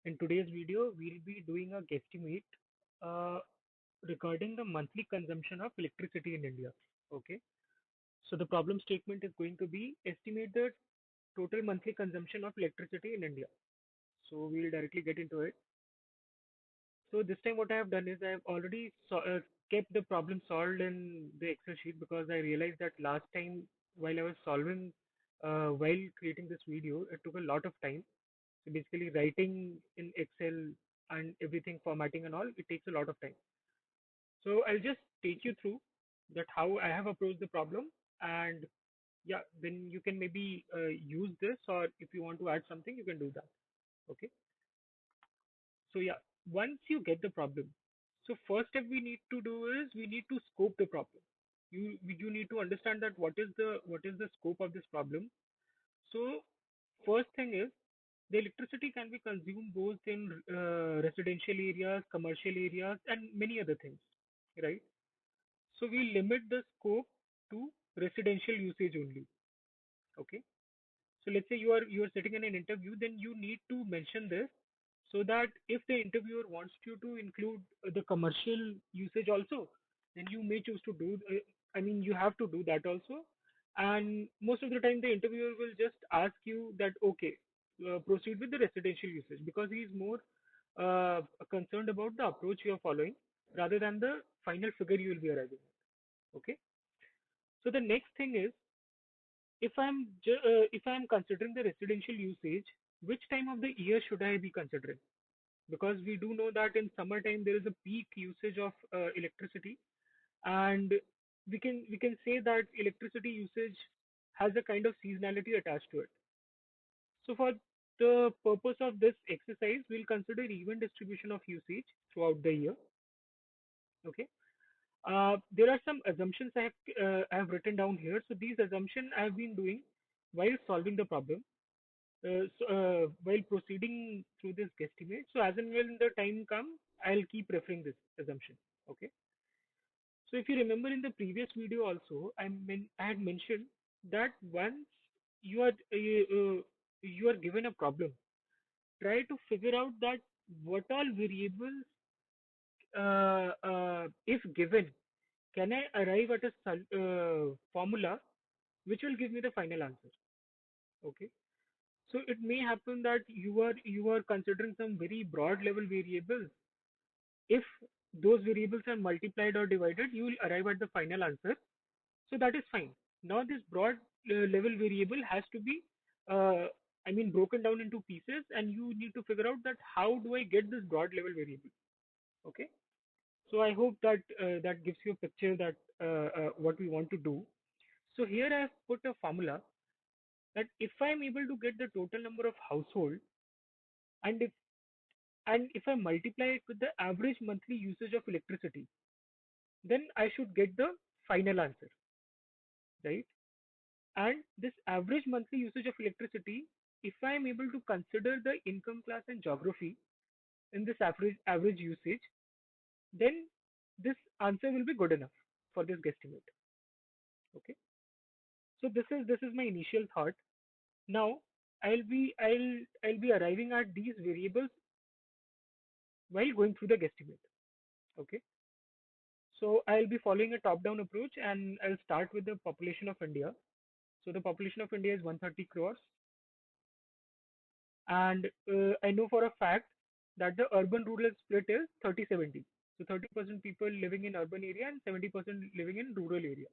In today's video, we'll be doing a guesstimate uh, regarding the monthly consumption of electricity in India. Okay, so the problem statement is going to be estimate the total monthly consumption of electricity in India. So we'll directly get into it. So this time what I have done is I have already kept the problem solved in the Excel sheet because I realized that last time while I was solving while creating this video, it took a lot of time. So basically writing in Excel and everything, formatting and all, it takes a lot of time. So I'll just take you through that how I have approached the problem, and yeah, then you can maybe use this, or if you want to add something, you can do that. Okay. So yeah, once you get the problem, so first step we need to do is we need to scope the problem. You need to understand that what is the scope of this problem. So first thing is the electricity can be consumed both in residential areas, commercial areas, and many other things, right? So we limit the scope to residential usage only. Okay. So let's say you are sitting in an interview, then you need to mention this so that if the interviewer wants you to include the commercial usage also, then you may choose to do. I mean, you have to do that also. And most of the time, the interviewer will just ask you that okay, proceed with the residential usage because he is more concerned about the approach you are following rather than the final figure you will be arriving at. Okay. So the next thing is if I'm considering the residential usage, which time of the year should I be considering? Because we do know that in summertime there is a peak usage of electricity, and we can say that electricity usage has a kind of seasonality attached to it. So for the purpose of this exercise, we'll consider even distribution of usage throughout the year. Okay. There are some assumptions I have written down here. So these assumptions I have been doing while solving the problem. While proceeding through this guesstimate, so as and when the time comes, I'll keep referring this assumption. Okay. So if you remember in the previous video also, I had mentioned that once you are given a problem, try to figure out that what all variables, if given, can I arrive at a formula which will give me the final answer. Okay. So it may happen that you are considering some very broad level variables. If those variables are multiplied or divided, you will arrive at the final answer. So that is fine. Now this broad level variable has to be, uh, I mean, broken down into pieces, and you need to figure out that how do I get this broad level variable. Okay. So I hope that that gives you a picture that what we want to do. So here I have put a formula that if I am able to get the total number of household, and if I multiply it with the average monthly usage of electricity, then I should get the final answer, right? And this average monthly usage of electricity, if I am able to consider the income class and geography in this average usage, then this answer will be good enough for this guesstimate. Okay. So this is my initial thought. Now I'll be arriving at these variables while going through the guesstimate. Okay. So I'll be following a top-down approach, and I'll start with the population of India. So the population of India is 130 crores, and I know for a fact that the urban-rural split is 30-70. So 30% people living in urban area and 70% living in rural area,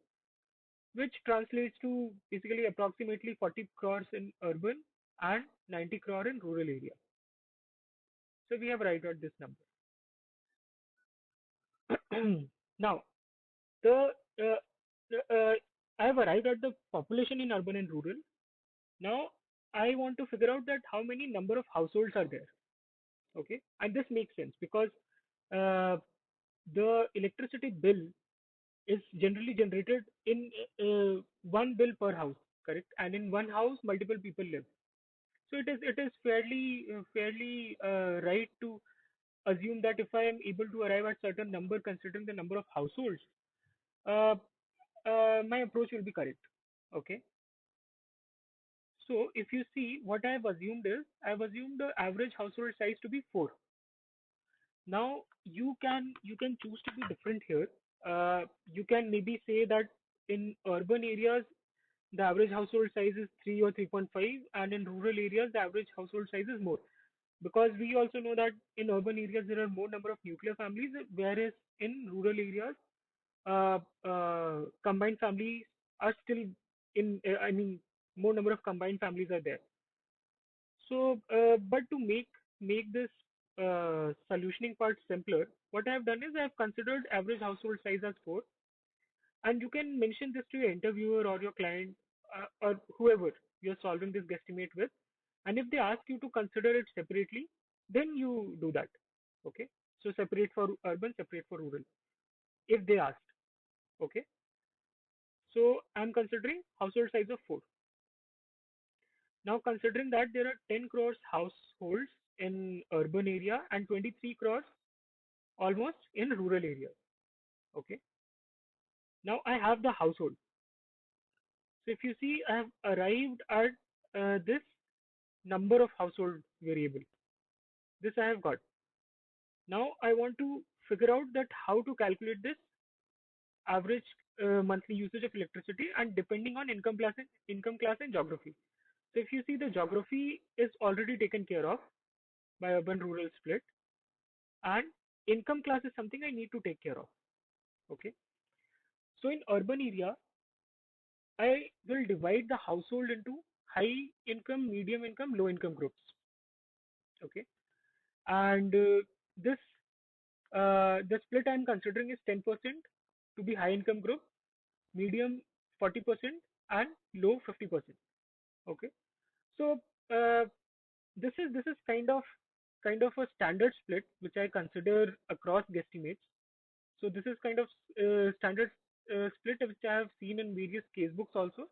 which translates to basically approximately 40 crores in urban and 90 crore in rural area. So we have arrived at this number. Now, the uh, I have arrived at the population in urban and rural. Now I want to figure out that how many number of households are there. Okay, and this makes sense because uh, the electricity bill is generally generated in one bill per house, correct? And in one house, multiple people live. So it is fairly right to assume that if I am able to arrive at certain number considering the number of households, uh, my approach will be correct. Okay. So if you see, what I've assumed is I've assumed the average household size to be 4. Now you can choose to be different here. You can maybe say that in urban areas the average household size is 3 or 3.5, and in rural areas the average household size is more. Because we also know that in urban areas there are more number of nuclear families, whereas in rural areas combined families are still in. I mean, more number of combined families are there. So, but to make this solutioning part simpler, what I have done is I have considered average household size as 4, and you can mention this to your interviewer or your client, or whoever you're solving this guesstimate with. And if they ask you to consider it separately, then you do that. Okay. So separate for urban, separate for rural. If they asked. Okay. So I'm considering household size of 4. Now considering that there are 10 crores households in urban area and 23 crores almost in rural areas. Okay. Now I have the household. So if you see, I have arrived at this number of household variable. This I have got. Now I want to figure out that how to calculate this average monthly usage of electricity, and depending on income class and geography. So if you see, the geography is already taken care of by urban rural split, and income class is something I need to take care of. Okay. So in urban area, I will divide the household into high income, medium income, low income groups. Okay. And this the split I'm considering is 10% to be high income group, medium 40%, and low 50%. Okay. So uh, this is kind of a standard split which I consider across guesstimates. So this is kind of standard split which I have seen in various casebooks also.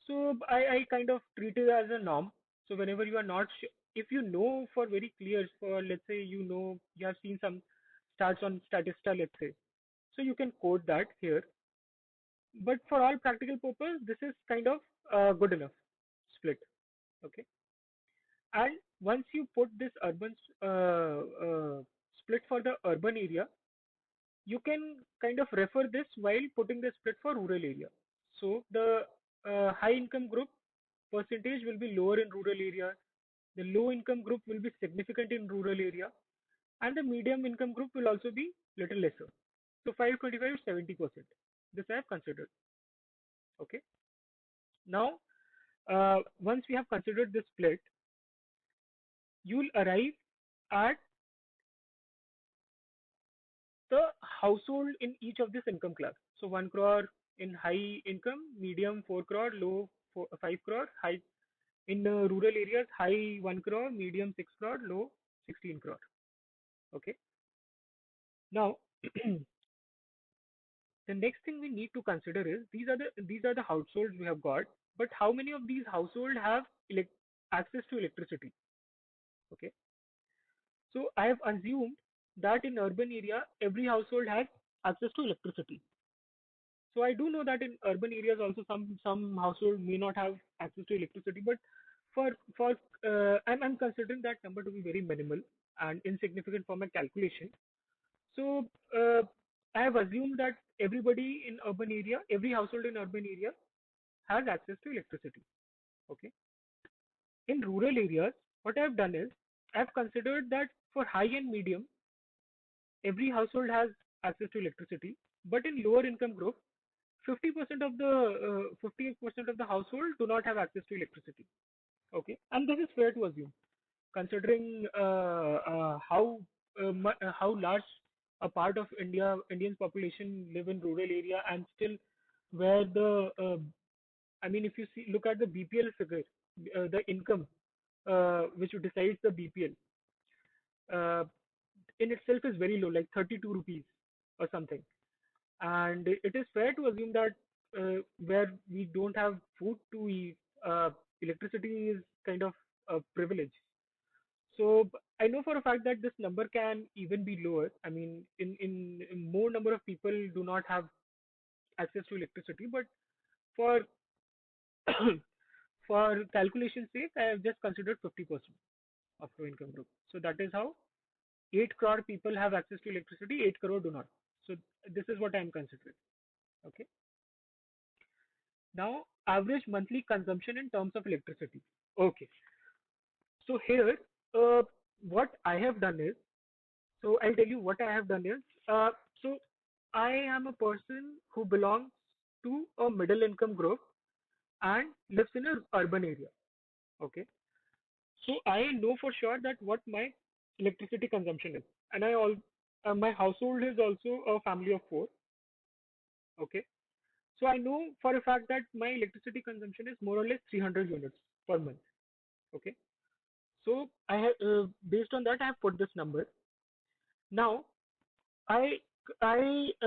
So I kind of treat it as a norm. So whenever you are not sure, if you know for very clear, for let's say you know you have seen some stats on Statista, let's say, so you can quote that here. But for all practical purpose, this is kind of good enough split. Okay. And once you put this urban split for the urban area, you can kind of refer this while putting the split for rural area. So the high income group percentage will be lower in rural area. The low income group will be significant in rural area, and the medium income group will also be little lesser. So 525 is 70%. This I have considered. Okay. Now, once we have considered this split, you will arrive at the household in each of this income class. So 1 crore in high income, medium 4 crore, low 5 crore, high in rural areas, high 1 crore, medium 6 crore, low 16 crore. Okay. Now, the next thing we need to consider is these are the households we have got, but how many of these households have access to electricity? Okay. So I have assumed that in urban area every household has access to electricity. So I do know that in urban areas also some household may not have access to electricity, but for I'm considering that number to be very minimal and insignificant for my calculation. So I have assumed that every household in urban area has access to electricity. Okay. In rural areas, what I have done is I have considered that for high and medium, every household has access to electricity, but in lower income group, 50% of the household do not have access to electricity. Okay, and this is fair to assume, considering how large a part of Indians population live in rural area, and still where the I mean, if you look at the BPL figure, the income which decides the BPL in itself is very low, like 32 rupees or something. And it is fair to assume that where we don't have food to eat, electricity is kind of a privilege. So I know for a fact that this number can even be lower. I mean, in more number of people do not have access to electricity, but for for calculation sake, I have just considered 50% of low income group. So that is how 8 crore people have access to electricity, 8 crore do not. So this is what I am considering. Okay. Now, average monthly consumption in terms of electricity. Okay. So here, what I have done is, so I'll tell you what I have done is, so I am a person who belongs to a middle income group and lives in an urban area. Okay. So I know for sure that what my electricity consumption is, and my household is also a family of four. Okay. So I know for a fact that my electricity consumption is more or less 300 units per month. Okay. So I have based on that I have put this number. Now I I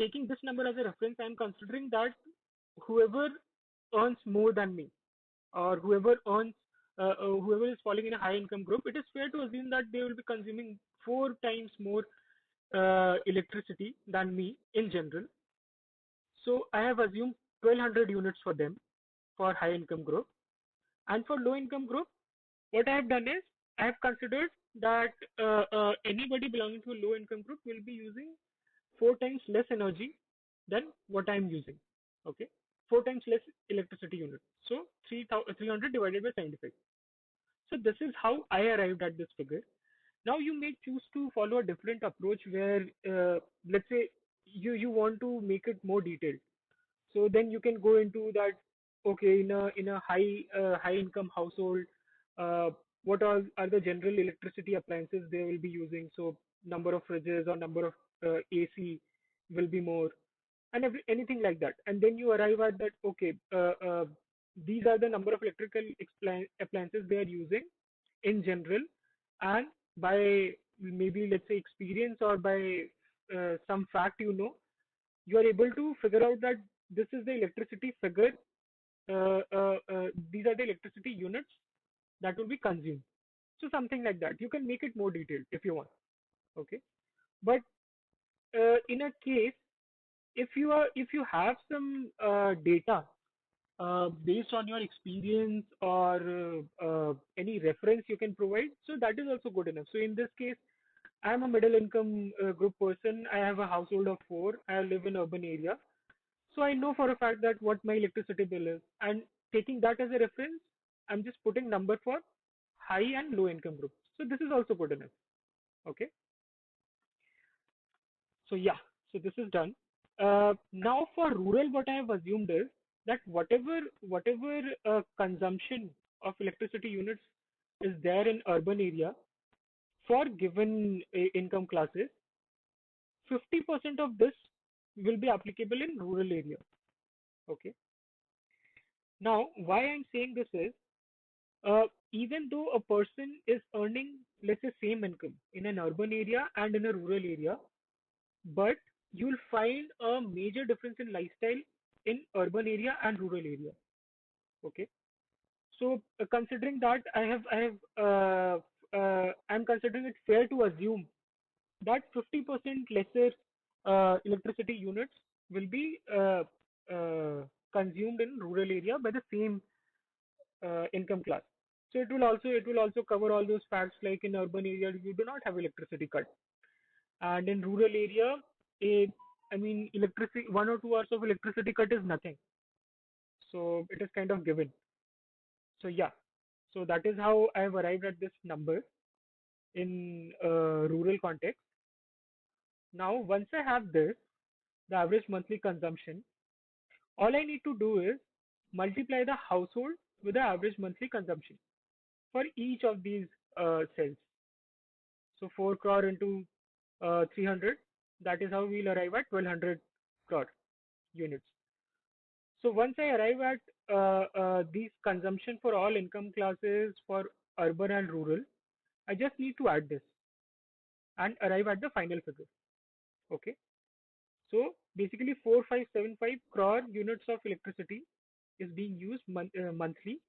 taking this number as a reference, I am considering that whoever earns more than me, or whoever is falling in a high income group, it is fair to assume that they will be consuming 4 times more electricity than me in general. So I have assumed 1200 units for them for high income group, and for low income group, what I have done is I have considered that anybody belonging to a low income group will be using 4 times less energy than what I am using. Okay, 4 times less electricity unit. So 300 divided by 75. So this is how I arrived at this figure. Now you may choose to follow a different approach where, let's say, you want to make it more detailed. So then you can go into that. Okay, in a high income household, uh, what are the general electricity appliances they will be using? So number of fridges or number of AC will be more, and anything like that. And then you arrive at that. Okay, these are the number of electrical appliances they are using in general, and by maybe let's say experience or by some fact, you are able to figure out that this is the electricity figure. These are the electricity units that will be consumed. So something like that. You can make it more detailed if you want. Okay. But in a case, if you have some data based on your experience or any reference you can provide, so that is also good enough. So in this case, I am a middle income group person. I have a household of four. I live in urban area. So I know for a fact that what my electricity bill is, and taking that as a reference, I'm just putting number for high and low income groups. So this is also good enough. Okay. So yeah, so this is done. Now for rural, what I have assumed is that whatever consumption of electricity units is there in urban area for given income classes, 50% of this will be applicable in rural area. Okay. Now, why I'm saying this is, even though a person is earning, let's say, same income in an urban area and in a rural area, but you'll find a major difference in lifestyle in urban area and rural area. Okay. So considering that, I'm considering it fair to assume that 50% lesser electricity units will be consumed in rural area by the same income class. So it will also cover all those facts, like in urban area you do not have electricity cut, and in rural area, a I mean electricity 1 or 2 hours of electricity cut is nothing. So it is kind of given. So yeah, so that is how I have arrived at this number in rural context. Now once I have this, the average monthly consumption, all I need to do is multiply the household with the average monthly consumption for each of these cells. So 4 crore into 300, that is how we'll arrive at 1200 crore units. So once I arrive at these consumption for all income classes for urban and rural, I just need to add this and arrive at the final figure. Okay. So basically 4575 crore units of electricity is being used monthly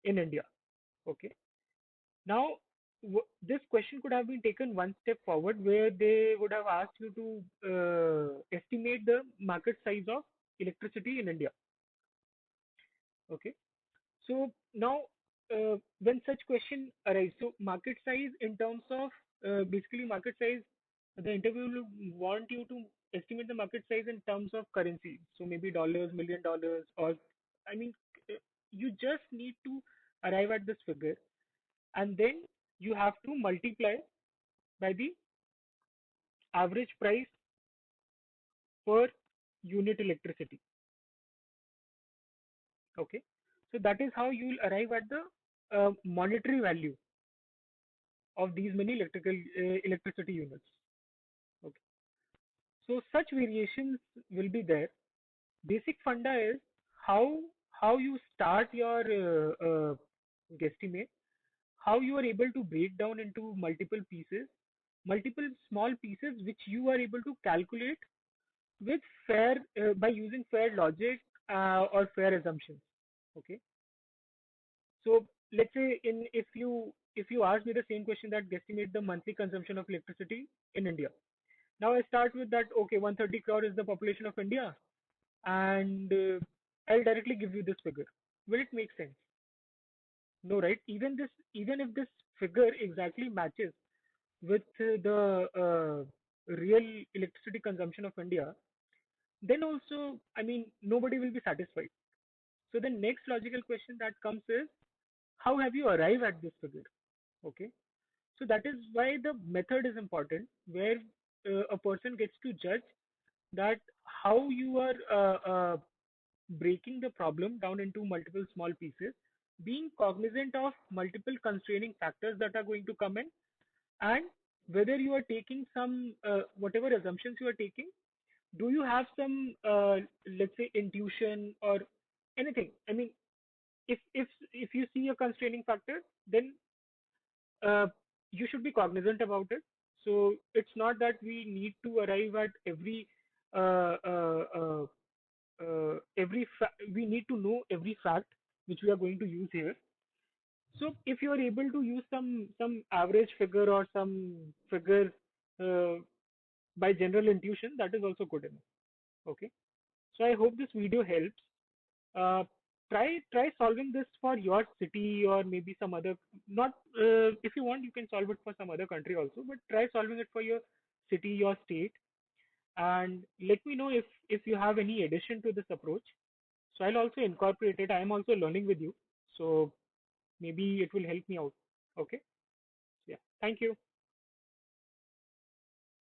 in India. Okay. Now, this question could have been taken one step forward, where they would have asked you to estimate the market size of electricity in India. Okay. So now, when such question arise, so market size in terms of basically market size, the interview will want you to estimate the market size in terms of currency. So maybe dollars, $1 million, or I mean, uh, you just need to arrive at this figure, and then you have to multiply by the average price per unit electricity. Okay, so that is how you will arrive at the monetary value of these many electricity units. Okay, so such variations will be there. Basic funda is how you start your guesstimate, how you are able to break down into multiple small pieces which you are able to calculate with fair by using fair logic or fair assumptions. Okay, so let's say in if you ask me the same question that guesstimate the monthly consumption of electricity in India. Now I start with that. Okay, 130 crore is the population of India, and I'll directly give you this figure. Will it make sense? No, right? Even if this figure exactly matches with the real electricity consumption of India, then also, I mean, nobody will be satisfied. So the next logical question that comes is, how have you arrived at this figure? Okay. So that is why the method is important, where a person gets to judge that how you are breaking the problem down into multiple small pieces, being cognizant of multiple constraining factors that are going to come in, and whether you are taking some whatever assumptions you are taking, do you have some let's say intuition or anything? I mean, if you see a constraining factor, then uh, you should be cognizant about it. So it's not that we need to arrive at uh, uh, uh, we need to know every fact which we are going to use here. So if you are able to use some average figure or some figure uh, by general intuition, that is also good enough. Okay. So I hope this video helps. Uh, try solving this for your city or maybe some other. Not if you want, you can solve it for some other country also, but try solving it for your city, your state, and let me know if you have any addition to this approach. So I'll also incorporate it. I am also learning with you, so maybe it will help me out. Okay. Yeah. Thank you.